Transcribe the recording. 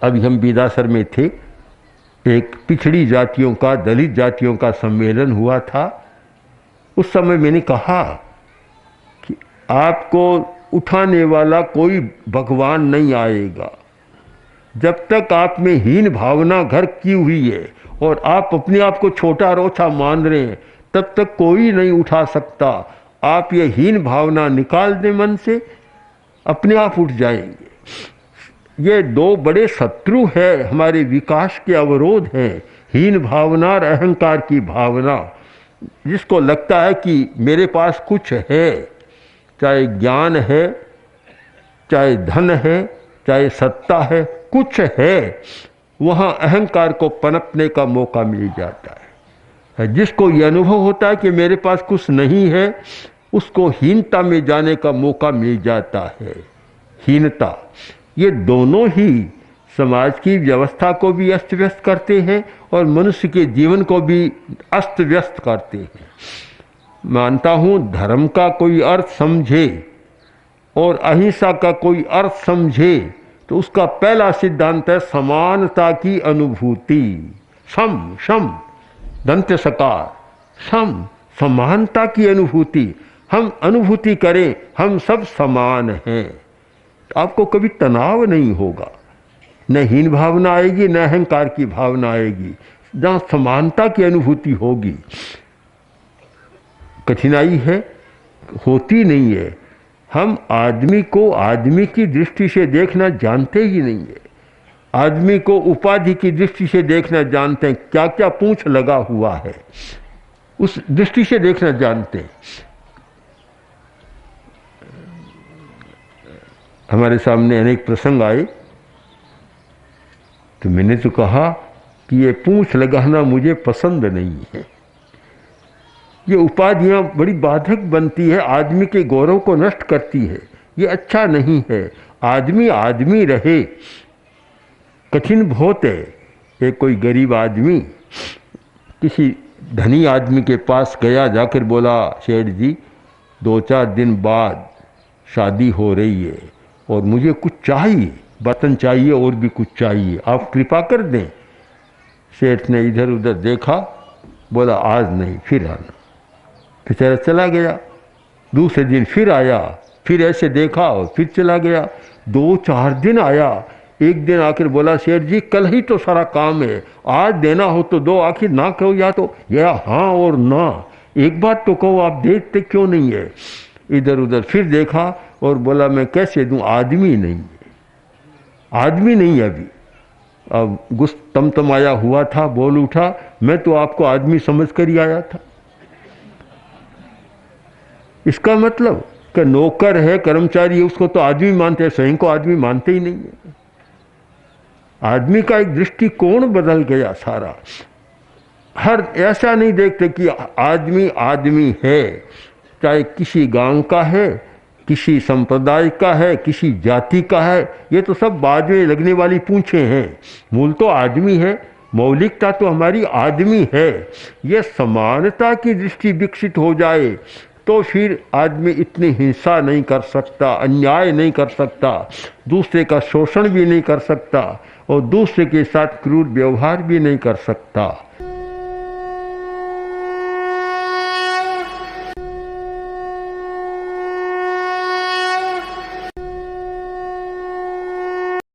अभी हम बीदासर में थे, एक पिछड़ी जातियों का, दलित जातियों का सम्मेलन हुआ था। उस समय मैंने कहा कि आपको उठाने वाला कोई भगवान नहीं आएगा। जब तक आप में हीन भावना घर की हुई है और आप अपने आप को छोटा रोछा मान रहे हैं, तब तक कोई नहीं उठा सकता। आप ये हीन भावना निकाल दें मन से, अपने आप उठ जाएंगे। ये दो बड़े शत्रु है हमारे विकास के, अवरोध हैं, हीन भावना और अहंकार की भावना। जिसको लगता है कि मेरे पास कुछ है, चाहे ज्ञान है, चाहे धन है, चाहे सत्ता है, कुछ है, वहाँ अहंकार को पनपने का मौका मिल जाता है। जिसको ये अनुभव होता है कि मेरे पास कुछ नहीं है, उसको हीनता में जाने का मौका मिल जाता है। हीनता, ये दोनों ही समाज की व्यवस्था को भी अस्त व्यस्त करते हैं और मनुष्य के जीवन को भी अस्त व्यस्त करते हैं। मानता हूँ धर्म का कोई अर्थ समझे और अहिंसा का कोई अर्थ समझे तो उसका पहला सिद्धांत है समानता की अनुभूति। सम सम दंत सकार, सम समानता की अनुभूति। हम अनुभूति करें हम सब समान हैं, तो आपको कभी तनाव नहीं होगा, न हीन भावना आएगी न अहंकार की भावना आएगी। जहाँ समानता की अनुभूति होगी, कठिनाई है होती नहीं है। हम आदमी को आदमी की दृष्टि से देखना जानते ही नहीं है। आदमी को उपाधि की दृष्टि से देखना जानते हैं, क्या क्या पूंछ लगा हुआ है उस दृष्टि से देखना जानते हैं। हमारे सामने अनेक प्रसंग आए तो मैंने तो कहा कि ये पूंछ लगाना मुझे पसंद नहीं है। ये उपाधियां बड़ी बाधक बनती है, आदमी के गौरव को नष्ट करती है, ये अच्छा नहीं है। आदमी आदमी रहे। कठिन बहुत है। एक कोई गरीब आदमी किसी धनी आदमी के पास गया, जाकर बोला शेठ जी 2-4 दिन बाद शादी हो रही है और मुझे कुछ चाहिए, बर्तन चाहिए और भी कुछ चाहिए, आप कृपा कर दें। सेठ ने इधर उधर देखा, बोला आज नहीं, फिर आना। बेचारा चला गया। दूसरे दिन फिर आया, फिर ऐसे देखा और फिर चला गया। 2-4 दिन आया। एक दिन आकर बोला सेठ जी कल ही तो सारा काम है, आज देना हो तो दो, आखिर ना कहो या तो या हाँ और ना, एक बात तो कहो, आप देखते क्यों नहीं है। इधर उधर फिर देखा और बोला मैं कैसे दूं, आदमी नहीं है, आदमी नहीं है अभी। अब गुस्सा तमतमाया हुआ था, बोल उठा मैं तो आपको आदमी समझ कर ही आया था। इसका मतलब कि नौकर है, कर्मचारी है, उसको तो आदमी मानते हैं, स्वयं को आदमी मानते ही नहीं है। आदमी का एक दृष्टिकोण बदल गया सारा। हर ऐसा नहीं देखते कि आदमी आदमी है, चाहे किसी गांव का है, किसी संप्रदाय का है, किसी जाति का है, ये तो सब बाद में लगने वाली पूंछें हैं। मूल तो आदमी है, मौलिकता तो हमारी आदमी है। ये समानता की दृष्टि विकसित हो जाए तो फिर आदमी इतनी हिंसा नहीं कर सकता, अन्याय नहीं कर सकता, दूसरे का शोषण भी नहीं कर सकता और दूसरे के साथ क्रूर व्यवहार भी नहीं कर सकता।